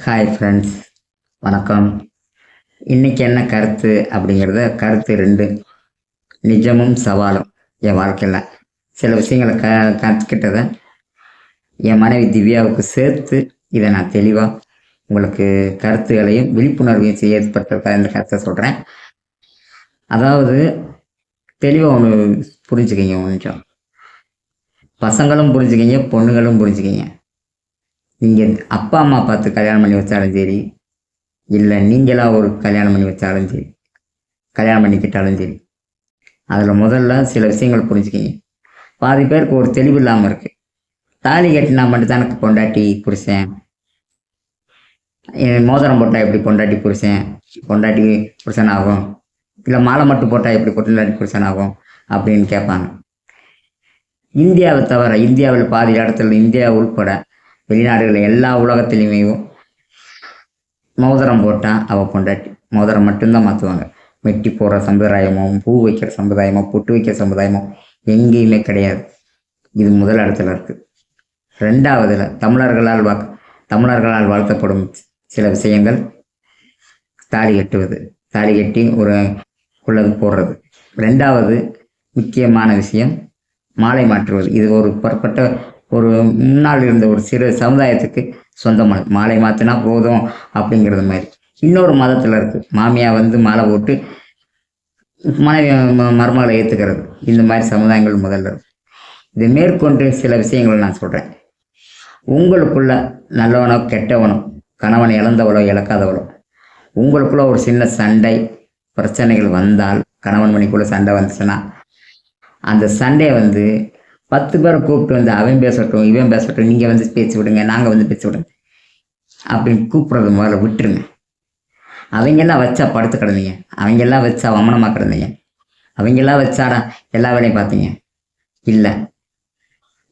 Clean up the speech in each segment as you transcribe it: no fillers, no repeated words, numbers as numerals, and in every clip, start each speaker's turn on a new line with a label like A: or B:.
A: Hi friends, வணக்கம். இன்றைக்கி என்ன கருத்து அப்படிங்கிறத கருத்து ரெண்டு, நிஜமும் சவாலும். என் வாழ்க்கையில் சில விஷயங்களை கற்றுக்கிட்டதை என் மனைவி திவ்யாவுக்கு சேர்த்து இதை நான் தெளிவாக உங்களுக்கு கருத்துகளையும் விழிப்புணர்வையும் ஏற்படுத்த இந்த கருத்தை சொல்கிறேன். அதாவது தெளிவாக ஒன்று புரிஞ்சுக்கிங்க. கொஞ்சம் பசங்களும் புரிஞ்சுக்கிங்க, பொண்ணுங்களும் புரிஞ்சுக்கிங்க. நீங்கள் அப்பா அம்மா பார்த்து கல்யாணம் பண்ணி வச்சாலும் சரி, இல்லை நீங்களாக ஒரு கல்யாணம் பண்ணி வச்சாலும் சரி, கல்யாணம் பண்ணிக்கிட்டாலும் சரி, அதில் முதல்ல சில விஷயங்கள் புரிஞ்சுக்கிங்க. பாதி பேருக்கு ஒரு தெளிவு இல்லாமல் இருக்குது. தாலி கட்டினா மட்டும் தான் எனக்கு பொண்டாட்டி புருஷன், மோதிரம் போட்டால் எப்படி பொண்டாட்டி புருஷன் ஆகும், இல்லை மாலை மட்டும் போட்டால் எப்படி பொண்டாட்டி புருஷன் ஆகும் அப்படின்னு கேட்பாங்க. இந்தியாவை தவிர, இந்தியாவில் பாதி இடத்துல, இந்தியா உள்பட வெளிநாடுகளில் எல்லா உலகத்துலேயுமே மோதிரம் போட்டால் அவள் பொண்டாட்டி. மோதிரம் மட்டும்தான் மாற்றுவாங்க. மெட்டி போடுற சம்பிரதாயமோ, பூ வைக்கிற சம்பிரதாயமோ, பொட்டு வைக்கிற சம்பிரதாயமோ எங்கேயுமே கிடையாது. இது முதல் இடத்துல இருக்குது. ரெண்டாவதுல தமிழர்களால் வாழ்த்தப்படும் சில விஷயங்கள், தாலி கட்டுவது, தாலி கட்டி ஒரு உள்ளது போடுறது. ரெண்டாவது முக்கியமான விஷயம் மாலை மாற்றுவது. இது ஒரு புறப்பட்ட ஒரு முன்னால் இருந்த ஒரு சிறு சமுதாயத்துக்கு சொந்தமான மாலை மாற்றினா போதும் அப்படிங்கிறது மாதிரி. இன்னொரு மதத்தில் இருக்குது, மாமியா மாலை போட்டு மனைவி மருமகளை ஏற்றுக்கிறது. இந்த மாதிரி சமுதாயங்கள் முதல்ல இருக்குது. இது மேற்கொண்டு சில விஷயங்களை நான் சொல்கிறேன். உங்களுக்குள்ள நல்லவனோ கெட்டவனோ, கணவன் இழந்தவளோ இழக்காதவளோ, உங்களுக்குள்ள ஒரு சின்ன சண்டை பிரச்சனைகள் வந்தால், கணவன் மணிக்குள்ள சண்டை வந்துச்சுன்னா, அந்த சண்டையை 10 பேரை கூப்பிட்டு அவன் பேசட்டும், இவன் பேசட்டும், நீங்கள் பேசி விடுங்க, நாங்கள் பேசி விடுங்க அப்படின்னு கூப்பிட்றது முதல்ல விட்டுருங்க. அவங்கெல்லாம் வச்சா படுத்து கிடந்தீங்க, அவங்கெல்லாம் வச்சா வமனமாக கிடந்தீங்க, அவங்கெல்லாம் வச்சாடா எல்லா வேலையும் பார்த்தீங்க. இல்லை,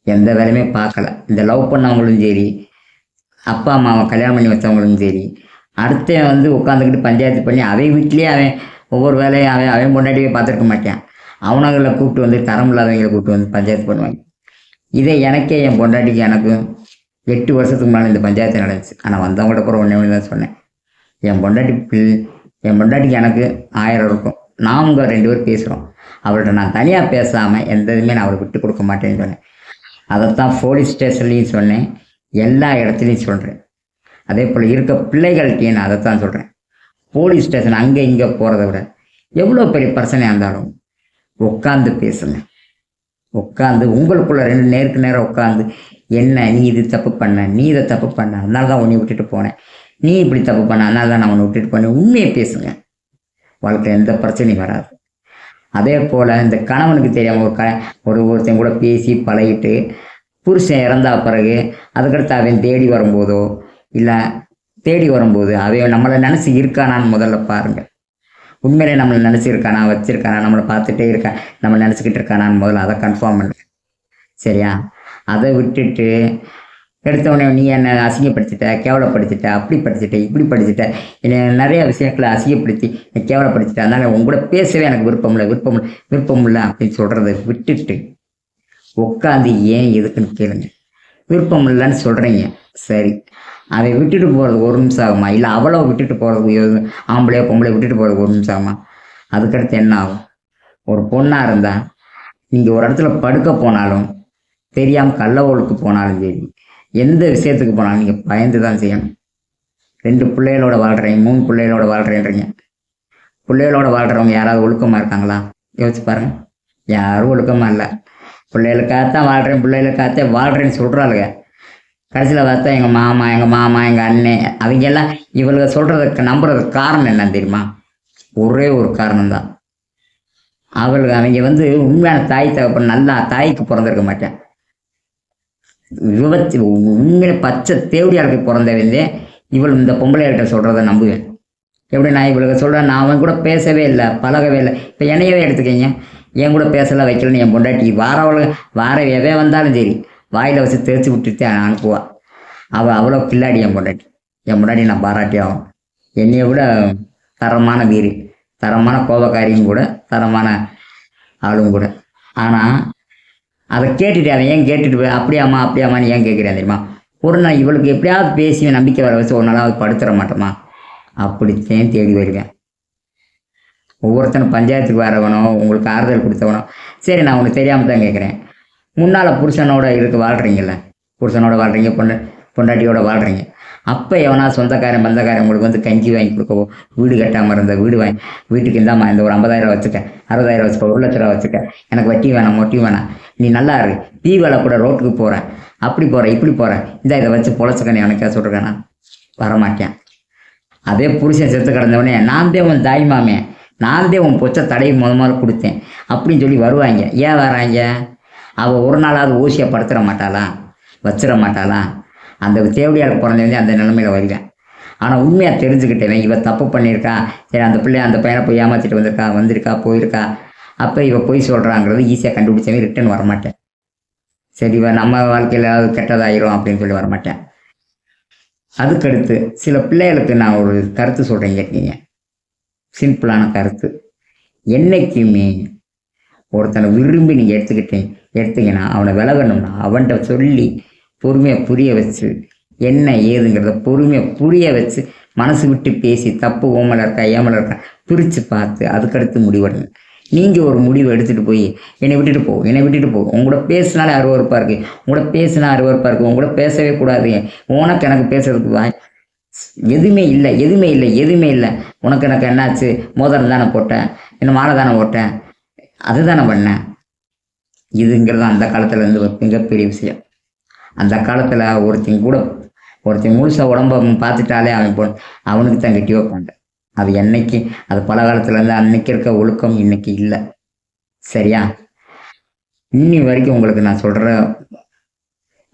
A: எந்த வேலையுமே பார்க்கல. இந்த லவ் பண்ணவங்களும் சரி, அப்பா அம்மாவை கல்யாணம் பண்ணி வச்சவங்களும் சரி, அடுத்த உட்காந்துக்கிட்டு பஞ்சாயத்து பண்ணி அவன் வீட்லேயே அவன் ஒவ்வொரு வேலையும் அவன் பொண்டாட்டியே பார்த்துருக்க மாட்டான். அவனங்களை கூப்பிட்டு தரம் இல்லாதவங்களை கூப்பிட்டு பஞ்சாயத்து பண்ணுவாங்க. இதே எனக்கே என் பொண்டாட்டிக்கு எனக்கு 8 வருஷத்துக்கு மேலே இந்த பஞ்சாயத்து நடந்துச்சு. ஆனால் வந்தவங்கள்ட்ட கூட ஒன்று தான் சொன்னேன், என் பொண்டாட்டிக்கு எனக்கு 1000 இருக்கும், நான் உங்கள் 2 பேர் பேசுகிறோம், அவள்கிட்ட நான் தனியாக பேசாமல் எந்த இதுவுமே நான் அவளை விட்டு கொடுக்க மாட்டேன்னு சொன்னேன். அதைத்தான் போலீஸ் ஸ்டேஷன்லேயும் சொன்னேன், எல்லா இடத்துலையும் சொல்கிறேன். அதே போல் இருக்க பிள்ளைகள்கிட்டையும் நான் அதைத்தான் சொல்கிறேன். போலீஸ் ஸ்டேஷன் அங்கே இங்கே போகிறத விட எவ்வளோ பெரிய பிரச்சனையாக இருந்தாலும் உட்காந்து பேசுங்க. உட்காந்து உங்களுக்குள்ள 2 நேருக்கு நேரம் உட்காந்து, என்ன நீ இது தப்பு பண்ண, நீ இதை தப்பு பண்ண, அதனால தான் உன்னை விட்டுட்டு போனேன், நீ இப்படி தப்பு பண்ண, அதனால தான் நான் உன்னை விட்டுட்டு போனேன், உண்மையை பேசுங்க. வாழ்க்கை எந்த பிரச்சனையும் வராது. அதே போல் இந்த கணவனுக்கு தெரியாமல் ஒருத்தன் கூட பேசி பழகிட்டு புருஷன் இறந்தா பிறகு அதுக்கடுத்து அவன் தேடி வரும்போது அவன் நம்மளை நினச்சி இருக்கானான்னு முதல்ல பாருங்கள். உண்மையிலே நம்மளை நினச்சிருக்கானா, வச்சிருக்கானா, நம்மளை பார்த்துட்டே இருக்கா, நம்ம நினச்சிக்கிட்டு இருக்கானான்னு முதல்ல அதை கன்ஃபார்ம் பண்ணுங்க. சரியா? அதை விட்டுட்டு எடுத்தவொடனே நீ என்னை அசிங்கப்படுத்திட்ட, கேவலப்படுத்திட்ட, அப்படி படிச்சுட்ட, இப்படி படிச்சுட்ட, என்னை நிறைய விஷயங்களை அசிங்கப்படுத்தி கேவலப்படுத்திட்ட, அதனால் உங்களோட பேசவே எனக்கு விருப்பம் இல்லை அப்படின்னு சொல்கிறத விட்டுட்டு உட்காந்து ஏன் எதுக்குன்னு கேளுங்க. விருப்பம் இல்லைன்னு சொல்கிறீங்க, சரி, அதை விட்டுட்டு போகிறது 1 நிமிஷம் ஆகுமா? இல்லை அவளோ விட்டுட்டு போகிறது, ஆம்பளையோ பொம்பளை விட்டுட்டு போகிறது 1 நிமிஷம் ஆகுமா? அதுக்கடுத்து என்ன ஆகும்? ஒரு பொண்ணாக இருந்தால் நீங்கள் ஒரு இடத்துல படுக்க போனாலும், தெரியாமல் கள்ளவோளுக்கு போனாலும் சரி, எந்த விஷயத்துக்கு போனாலும் நீங்கள் பயந்து தான் செய்யணும். 2 பிள்ளைகளோட வாழ்கிறீங்க, 3 பிள்ளைகளோட வாழ்கிறேன்றீங்க. பிள்ளைகளோட வாழ்கிறவங்க யாராவது ஒழுக்கமாக இருக்காங்களா? யோசிச்சு பாருங்கள். யாரும் ஒழுக்கமாக இல்லை. பிள்ளைகளுக்காகத்தான் வாழ்கிறேன்னு சொல்கிறாளுங்க. கடைசியில் பார்த்தா எங்கள் மாமா, எங்கள் அண்ணன், அவங்கெல்லாம் இவளுக சொல்கிறதுக்கு நம்புறதுக்கு காரணம் என்னன்னு தெரியுமா? ஒரே ஒரு காரணம்தான். அவங்க உண்மையான தாய் தகப்பன், நல்லா தாய்க்கு பிறந்திருக்க மாட்டேன். உண்மையில பச்சை தேவடியாளுக்கு பிறந்தவந்தே இவள் இந்த பொம்பளைகிட்ட சொல்கிறத நம்புவேன். எப்படி நான் இவளுக்கு சொல்கிறேன், நான் அவன் கூட பேசவே இல்லை, பழகவே இல்லை. இப்போ என்னையவே எடுத்துக்கங்க, என் கூட பேசலாம் வைக்கலன்னு என் பொண்டாட்டி வார எவே வந்தாலும் சரி வாயில் வச்சு தேய்ச்சி விட்டுட்டு அனுப்புவாள். அவ்வளோ கில்லாடி என் பொண்டாட்டி நான் பாராட்டி ஆகும். என்னையை விட தரமான வீடு, தரமான கோபக்காரியும் கூட, தரமான ஆளும் கூட. ஆனால் அதை கேட்டுட்டு அவன் ஏன் கேட்டுட்டு போய் அப்படியாம்மான்னு ஏன் கேட்குறேன் தெரியுமா? ஒரு நாள் இவளுக்கு எப்படியாவது பேசி நம்பிக்கை வர வச்சு ஒரு நாளாவது படுத்துட மாட்டோமா, அப்படித்தான் தேடி வருவேன். ஒவ்வொருத்தனும் பஞ்சாயத்துக்கு வரவனோ உங்களுக்கு ஆறுதல் கொடுத்தவனோ, சரி நான் உனக்கு தெரியாமல் தான் கேட்குறேன், முன்னால் புருஷனோட வாழ்கிறீங்கள, புருஷனோட வாழ்கிறீங்க, பொண்டாட்டியோட வாழ்கிறீங்க, அப்போ எவனா சொந்தக்காரன் பந்தக்காரன் உங்களுக்கு வந்து கஞ்சி வாங்கி கொடுக்கவோ, வீடு கட்டாமல் இருந்த வீட்டுக்கு இந்தாம்மா இந்த ஒரு 50,000 வச்சுக்க, 60,000 வச்சுக்க, 1,00,000 வச்சுக்க, எனக்கு வட்டி வேணாம் மொட்டி வேணாம், நீ நல்லா இரு, டீ வேலை கூட ரோட்டுக்கு போகிறேன், அப்படி போகிறேன் இப்படி போகிறேன், இதை வச்சு பொழைச்சிக்கன்னு எனக்கா சொல்கிறேன்னா வரமாட்டேன். அதே புருஷன் செத்து கிடந்தவனே, நான் தான் உன் தாய்மாமே, நான் தான் உன் பொச்சை தடை முதல்ல கொடுத்தேன் அப்படின்னு சொல்லி வருவாங்க. ஏன் வராங்க? அவள் ஒரு நாளாவது ஊசியை படுத்துட மாட்டாளா, வச்சிட மாட்டாளா? அந்த தேவடியாளுக்கு பிறந்தவங்க அந்த நிலைமையில் வருவேன். ஆனால் உண்மையாக தெரிஞ்சுக்கிட்டேன், இவள் தப்பு பண்ணியிருக்கா, சரி அந்த அந்த பையனை போய் ஏமாற்றிட்டு வந்திருக்கா போயிருக்கா, அப்போ இவள் போய் சொல்கிறாங்கிறது ஈஸியாக கண்டுபிடிச்சவங்க ரிட்டன் வரமாட்டேன். சரி இவன் நம்ம வாழ்க்கையில் ஏதாவது கெட்டதாயிரும் அப்படின்னு சொல்லி வரமாட்டேன். அதுக்கடுத்து சில பிள்ளைகளுக்கு நான் ஒரு கருத்து சொல்கிறேன், கேட்டீங்க, சிம்பிளான கருத்து. என்னைக்குமே ஒருத்தனை விரும்பி நீங்கள் எடுத்தீங்கன்னா அவனை விலகணும்னா அவன்கிட்ட சொல்லி பொறுமையாக புரிய வச்சு என்ன ஏதுங்கிறத பொறுமையாக புரிய வச்சு மனசு விட்டு பேசி தப்பு ஓமலை இருக்கா ஏமலை இருக்கா பிரித்து பார்த்து அதுக்கடுத்து முடிவெடுங்க. நீங்கள் ஒரு முடிவை எடுத்துகிட்டு போய் என்னை விட்டுட்டு போ, உங்களோட பேசினாலே அருவறுப்பாக இருக்குது, உங்களோட பேசினா அருவறுப்பாக இருக்குது, உங்களோட பேசவே கூடாது, உனக்கு எனக்கு பேசுறதுக்கு எதுவுமே இல்லை, உனக்கு எனக்கு என்னாச்சு, மோதிரம் தானே போட்டேன், இன்னும் மாலை தானே போட்டேன், அதுதானே பண்ணேன். இதுங்கிறது அந்த காலத்தில் இருந்து ஒரு மிகப்பெரிய விஷயம். அந்த காலத்தில் ஒருத்தன் முழுசாக உடம்ப பார்த்துட்டாலே அவனுக்கு தான் கட்டி வைப்பாங்க. அது என்னைக்கு, அது பல காலத்துலேருந்து அன்னைக்கு இருக்க ஒழுக்கம் இன்னைக்கு இல்லை. சரியா? இன்னி வரைக்கும் உங்களுக்கு நான் சொல்கிற,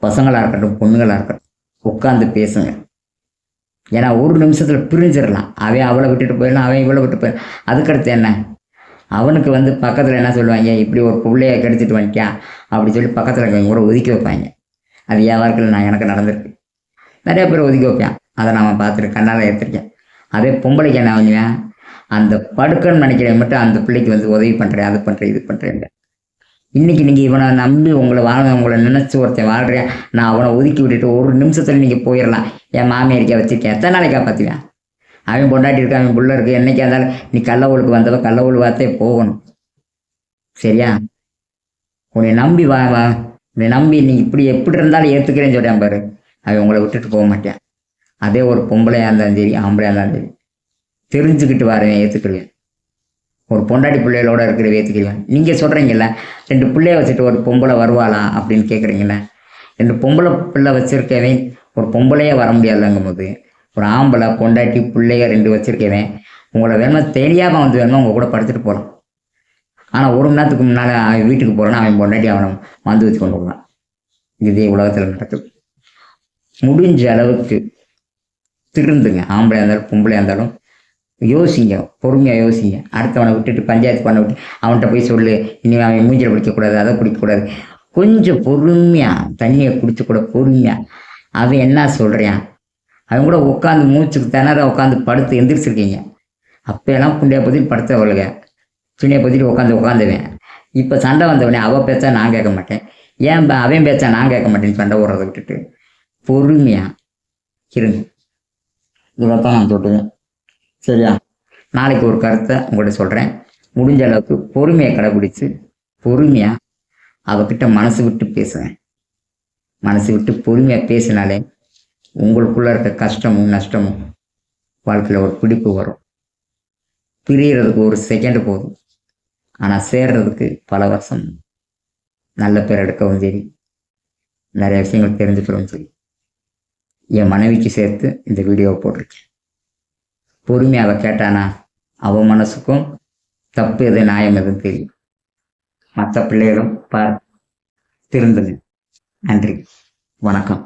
A: பசங்களாக இருக்கட்டும் பொண்ணுங்களாக இருக்கட்டும், உட்காந்து பேசுங்க. ஏன்னா ஒரு நிமிஷத்தில் பிரிஞ்சிடலாம். அவன் அவளை விட்டுட்டு போயிடலாம், அவன் இவளை விட்டு போயிடலாம். அதுக்கடுத்து என்ன, அவனுக்கு வந்து பக்கத்தில் என்ன சொல்லுவாங்க, இப்படி ஒரு பிள்ளைய கெடுத்துட்டு வந்துட்டியா அப்படி சொல்லி பக்கத்தில் இருக்கவங்க கூட ஒதுக்கி வைப்பாங்க. அது என் வாழ்க்கையில் எனக்கு நடந்திருக்கு. நிறைய பேர் ஒதுக்கி வைப்பேன், அதை நான் பார்த்துருக்கேன், கண்ணால் எடுத்துருக்கேன். அதே பொம்பளைக்கு என்ன பண்ணுவேன், அந்த படுக்கன்னு நினைக்கிறேன் மட்டும் அந்த பிள்ளைக்கு வந்து உதவி பண்ணுறேன், அது பண்ணுறேன் இது பண்ணுறேன். இன்றைக்கி நீங்கள் இவனை நம்பி உங்களை நினச்சி ஒருத்தன் வாழ்கிறேன், நான் அவனை ஒதுக்கி விட்டுட்டு ஒரு நிமிஷத்தில் நீங்கள் போயிடலாம். என் மாமியாரிக்கா வச்சுருக்கேன், எத்தனை நாளைக்கா பார்த்துவேன், அவன் பொண்டாட்டி இருக்கா, அவன் புள்ள இருக்குது, என்னைக்கா இருந்தாலும் நீ கள்ளவளுக்கு வந்தவ கள்ளவள் வார்த்தே போகணும். சரியா? உன்னை நம்பி உன்னை நம்பி நீ எப்படி இருந்தாலும் ஏற்றுக்கிறேன்னு சொல்கிறேன் பாரு, அவன் உங்களை விட்டுட்டு போக மாட்டேன். அதே ஒரு பொம்பளையாக இருந்தாலும் சரி ஆம்பளையாக இருந்தாலும் சரி தெரிஞ்சுக்கிட்டு வரவேன், ஏற்றுக்கிடுவேன். ஒரு பொண்டாட்டி பிள்ளைகளோட இருக்கிறத ஏற்றுக்கிடுவேன். நீங்கள் சொல்கிறீங்கள 2 பிள்ளைய வச்சுட்டு ஒரு பொம்பளை வருவாளா அப்படின்னு கேட்குறீங்கள, 2 பொம்பளை பிள்ளை வச்சுருக்கவே ஒரு பொம்பளையே வர முடியாதுங்கும் போது, ஒரு ஆம்பளை பொண்டாட்டி பிள்ளைய 2 வச்சுருக்கவேன் உங்களை வேணுமா தெரியாமல் வந்து வேணுமா உங்கள் கூட படுத்துட்டு போகலாம். ஆனால் ஒரு மணி நேரத்துக்கு முன்னால் அவன் வீட்டுக்கு போகிறான்னா அவன் பொண்டாட்டி அவனை வந்து வச்சு கொண்டு போகலாம். இதே உலகத்தில் நடக்குது. முடிஞ்ச அளவுக்கு திருந்துங்க. ஆம்பளையாக இருந்தாலும் பொம்பளையாக இருந்தாலும் யோசிங்க, பொறுமையாக யோசிங்க. அடுத்தவனை விட்டுட்டு பஞ்சாயத்து பண்ண விட்டு அவன்கிட்ட போய் சொல்லு, இனி அவன் மூஞ்சில் பிடிக்கக்கூடாது, அதை பிடிக்கக்கூடாது. கொஞ்சம் பொறுமையாக தண்ணியை குடிச்சு கூட பொறுமையாக அவன் என்ன சொல்கிறான், அவன் கூட உட்காந்து மூச்சுக்கு திணற உட்காந்து படுத்து எந்திரிச்சிருக்கீங்க. அப்போயெல்லாம் புண்டையை பற்றிட்டு படுத்தவளுங்க, துணியை பற்றிட்டு உட்காந்துவேன். இப்போ சண்டை வந்தவனே அவள் பேச்சா நான் கேட்க மாட்டேன், ஏன் அவன் பேச்சா நான் கேட்க மாட்டேன்னு சண்டை ஓடுறதை விட்டுட்டு பொறுமையாக இருங்க. இதைத்தான் நான் சொல்லுவேன். சரியா? நாளைக்கு ஒரு கருத்தை உங்கள்கிட்ட சொல்கிறேன். முடிஞ்ச அளவுக்கு பொறுமையை கடைபிடிச்சு பொறுமையாக அவகிட்ட மனசு விட்டு பேசுவேன். மனசு விட்டு பொறுமையாக பேசினாலே உங்களுக்குள்ளே இருக்க கஷ்டமும் நஷ்டமும் வாழ்க்கையில் ஒரு பிடிப்பு வரும். பிரியறதுக்கு ஒரு செகண்டு போதும், ஆனால் சேர்றதுக்கு பல வருஷம். நல்ல பேர் எடுக்கவும் சரி, நிறைய விஷயங்கள் தெரிஞ்சுக்கிறவும் சரி. என் மனைவிக்கு சேர்த்து இந்த வீடியோவை போட்டிருக்கேன். பொறுமையாக அவள் கேட்டானா அவன் மனசுக்கும் தப்பு எது நியாயம் எதுன்னு தெரியும். மற்ற பிள்ளைகளும் திருந்துங்க. நன்றி, வணக்கம்.